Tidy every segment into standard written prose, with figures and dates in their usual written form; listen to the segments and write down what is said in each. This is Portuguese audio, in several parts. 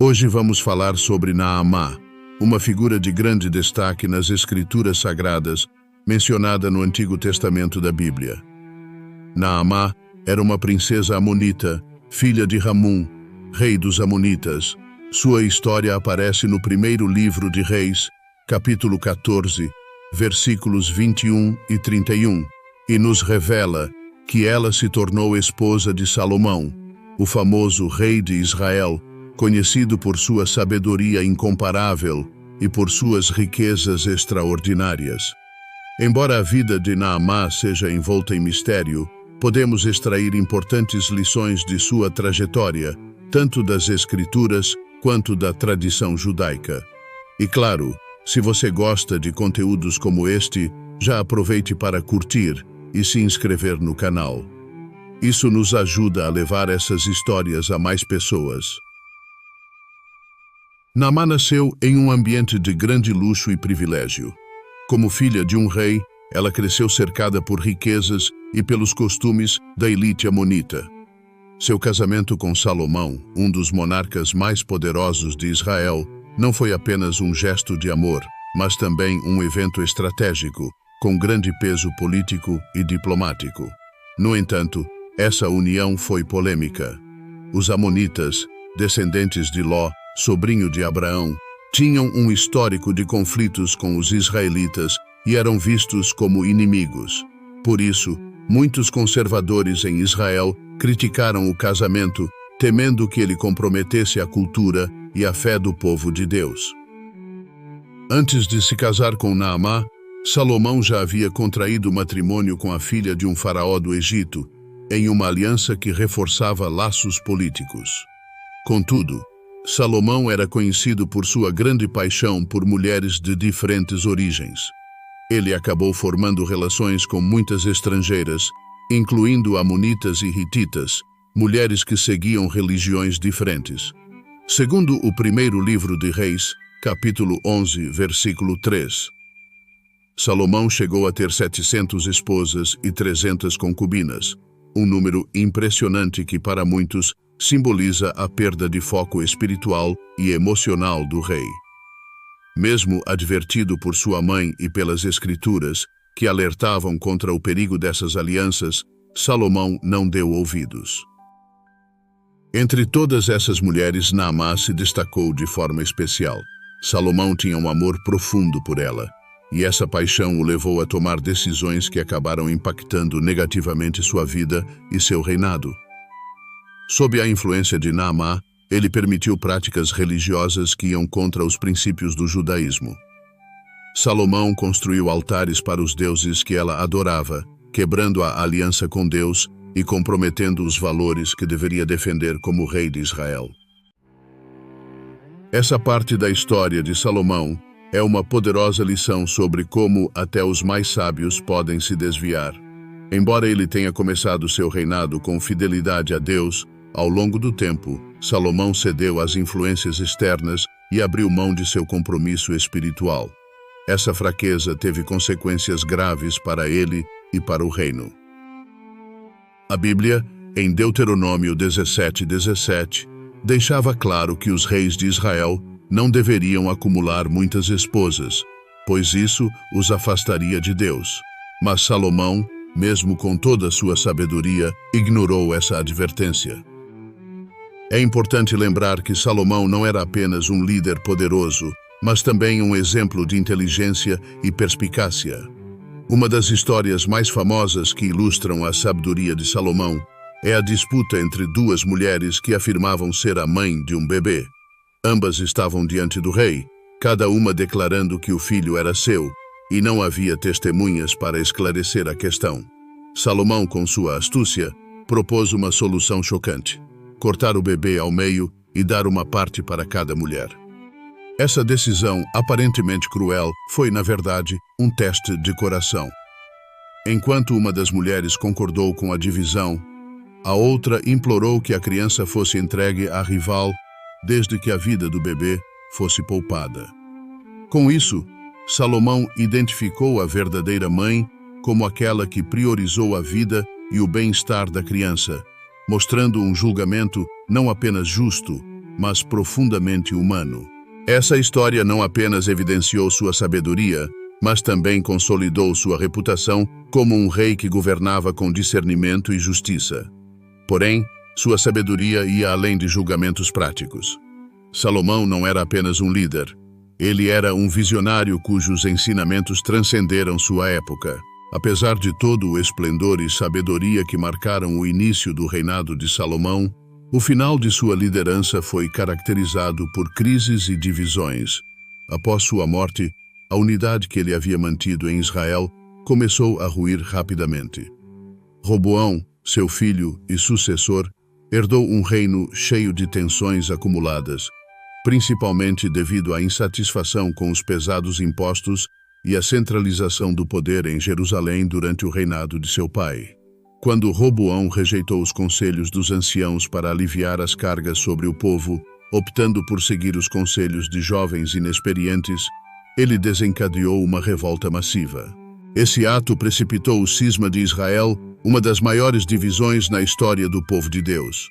Hoje vamos falar sobre Naamá, uma figura de grande destaque nas Escrituras Sagradas, mencionada no Antigo Testamento da Bíblia. Naamá era uma princesa amonita, filha de Ramum, rei dos Amonitas. Sua história aparece no primeiro livro de Reis, capítulo 14, versículos 21 e 31, e nos revela que ela se tornou esposa de Salomão, o famoso rei de Israel, conhecido por sua sabedoria incomparável e por suas riquezas extraordinárias. Embora a vida de Naamá seja envolta em mistério, podemos extrair importantes lições de sua trajetória, tanto das Escrituras quanto da tradição judaica. E claro, se você gosta de conteúdos como este, já aproveite para curtir e se inscrever no canal. Isso nos ajuda a levar essas histórias a mais pessoas. Naamá nasceu em um ambiente de grande luxo e privilégio. Como filha de um rei, ela cresceu cercada por riquezas e pelos costumes da elite amonita. Seu casamento com Salomão, um dos monarcas mais poderosos de Israel, não foi apenas um gesto de amor, mas também um evento estratégico, com grande peso político e diplomático. No entanto, essa união foi polêmica. Os amonitas, descendentes de Ló, sobrinho de Abraão, tinham um histórico de conflitos com os israelitas e eram vistos como inimigos. Por isso, muitos conservadores em Israel criticaram o casamento, temendo que ele comprometesse a cultura e a fé do povo de Deus. Antes de se casar com Naamá, Salomão já havia contraído matrimônio com a filha de um faraó do Egito, em uma aliança que reforçava laços políticos. Contudo, Salomão era conhecido por sua grande paixão por mulheres de diferentes origens. Ele acabou formando relações com muitas estrangeiras, incluindo amonitas e hititas, mulheres que seguiam religiões diferentes. Segundo o primeiro livro de Reis, capítulo 11, versículo 3, Salomão chegou a ter 700 esposas e 300 concubinas, um número impressionante que para muitos simboliza a perda de foco espiritual e emocional do rei. Mesmo advertido por sua mãe e pelas Escrituras, que alertavam contra o perigo dessas alianças, Salomão não deu ouvidos. Entre todas essas mulheres, Naamá se destacou de forma especial. Salomão tinha um amor profundo por ela, e essa paixão o levou a tomar decisões que acabaram impactando negativamente sua vida e seu reinado. Sob a influência de Naamá, ele permitiu práticas religiosas que iam contra os princípios do judaísmo. Salomão construiu altares para os deuses que ela adorava, quebrando a aliança com Deus e comprometendo os valores que deveria defender como rei de Israel. Essa parte da história de Salomão é uma poderosa lição sobre como até os mais sábios podem se desviar. Embora ele tenha começado seu reinado com fidelidade a Deus, ao longo do tempo, Salomão cedeu às influências externas e abriu mão de seu compromisso espiritual. Essa fraqueza teve consequências graves para ele e para o reino. A Bíblia, em Deuteronômio 17:17, deixava claro que os reis de Israel não deveriam acumular muitas esposas, pois isso os afastaria de Deus. Mas Salomão, mesmo com toda a sua sabedoria, ignorou essa advertência. É importante lembrar que Salomão não era apenas um líder poderoso, mas também um exemplo de inteligência e perspicácia. Uma das histórias mais famosas que ilustram a sabedoria de Salomão é a disputa entre duas mulheres que afirmavam ser a mãe de um bebê. Ambas estavam diante do rei, cada uma declarando que o filho era seu, e não havia testemunhas para esclarecer a questão. Salomão, com sua astúcia, propôs uma solução chocante: cortar o bebê ao meio e dar uma parte para cada mulher. Essa decisão, aparentemente cruel, foi, na verdade, um teste de coração. Enquanto uma das mulheres concordou com a divisão, a outra implorou que a criança fosse entregue à rival, desde que a vida do bebê fosse poupada. Com isso, Salomão identificou a verdadeira mãe como aquela que priorizou a vida e o bem-estar da criança, mostrando um julgamento não apenas justo, mas profundamente humano. Essa história não apenas evidenciou sua sabedoria, mas também consolidou sua reputação como um rei que governava com discernimento e justiça. Porém, sua sabedoria ia além de julgamentos práticos. Salomão não era apenas um líder. Ele era um visionário cujos ensinamentos transcenderam sua época. Apesar de todo o esplendor e sabedoria que marcaram o início do reinado de Salomão, o final de sua liderança foi caracterizado por crises e divisões. Após sua morte, a unidade que ele havia mantido em Israel começou a ruir rapidamente. Roboão, seu filho e sucessor, herdou um reino cheio de tensões acumuladas, principalmente devido à insatisfação com os pesados impostos e a centralização do poder em Jerusalém durante o reinado de seu pai. Quando Roboão rejeitou os conselhos dos anciãos para aliviar as cargas sobre o povo, optando por seguir os conselhos de jovens inexperientes, ele desencadeou uma revolta massiva. Esse ato precipitou o cisma de Israel, uma das maiores divisões na história do povo de Deus.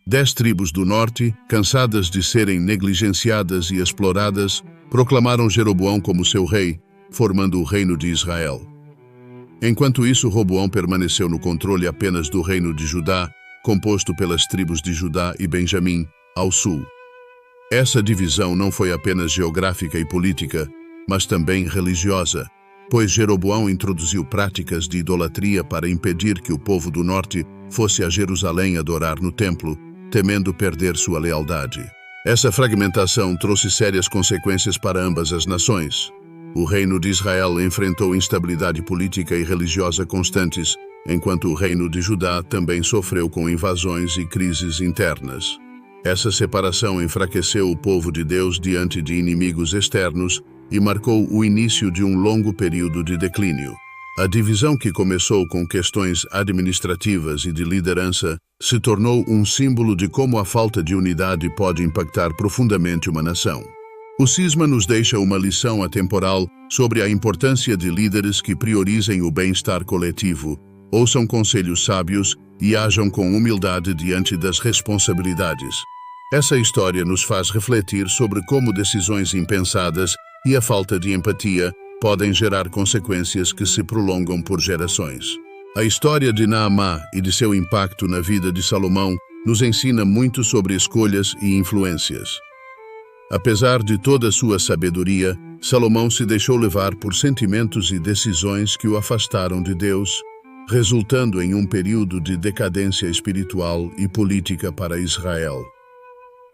10 tribos do norte, cansadas de serem negligenciadas e exploradas, proclamaram Jeroboão como seu rei, formando o reino de Israel. Enquanto isso, Roboão permaneceu no controle apenas do reino de Judá, composto pelas tribos de Judá e Benjamim, ao sul. Essa divisão não foi apenas geográfica e política, mas também religiosa, pois Jeroboão introduziu práticas de idolatria para impedir que o povo do norte fosse a Jerusalém adorar no templo, temendo perder sua lealdade. Essa fragmentação trouxe sérias consequências para ambas as nações. O reino de Israel enfrentou instabilidade política e religiosa constantes, enquanto o reino de Judá também sofreu com invasões e crises internas. Essa separação enfraqueceu o povo de Deus diante de inimigos externos e marcou o início de um longo período de declínio. A divisão, que começou com questões administrativas e de liderança, se tornou um símbolo de como a falta de unidade pode impactar profundamente uma nação. O cisma nos deixa uma lição atemporal sobre a importância de líderes que priorizem o bem-estar coletivo, ouçam conselhos sábios e ajam com humildade diante das responsabilidades. Essa história nos faz refletir sobre como decisões impensadas e a falta de empatia podem gerar consequências que se prolongam por gerações. A história de Naamã e de seu impacto na vida de Salomão nos ensina muito sobre escolhas e influências. Apesar de toda sua sabedoria, Salomão se deixou levar por sentimentos e decisões que o afastaram de Deus, resultando em um período de decadência espiritual e política para Israel.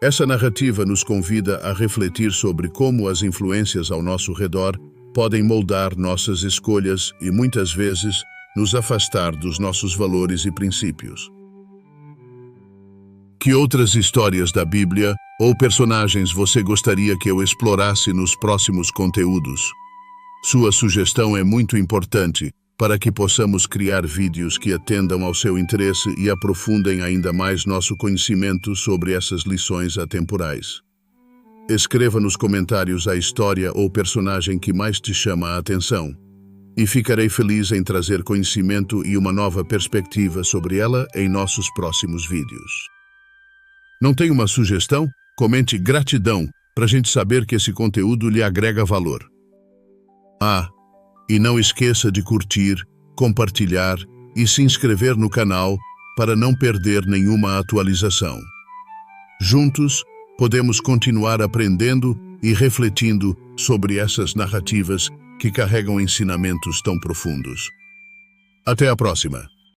Essa narrativa nos convida a refletir sobre como as influências ao nosso redor podem moldar nossas escolhas e, muitas vezes, nos afastar dos nossos valores e princípios. Que outras histórias da Bíblia ou personagens você gostaria que eu explorasse nos próximos conteúdos? Sua sugestão é muito importante para que possamos criar vídeos que atendam ao seu interesse e aprofundem ainda mais nosso conhecimento sobre essas lições atemporais. Escreva nos comentários a história ou personagem que mais te chama a atenção, e ficarei feliz em trazer conhecimento e uma nova perspectiva sobre ela em nossos próximos vídeos. Não tem uma sugestão? Comente gratidão para a gente saber que esse conteúdo lhe agrega valor. E não esqueça de curtir, compartilhar e se inscrever no canal para não perder nenhuma atualização. Juntos, podemos continuar aprendendo e refletindo sobre essas narrativas que carregam ensinamentos tão profundos. Até a próxima!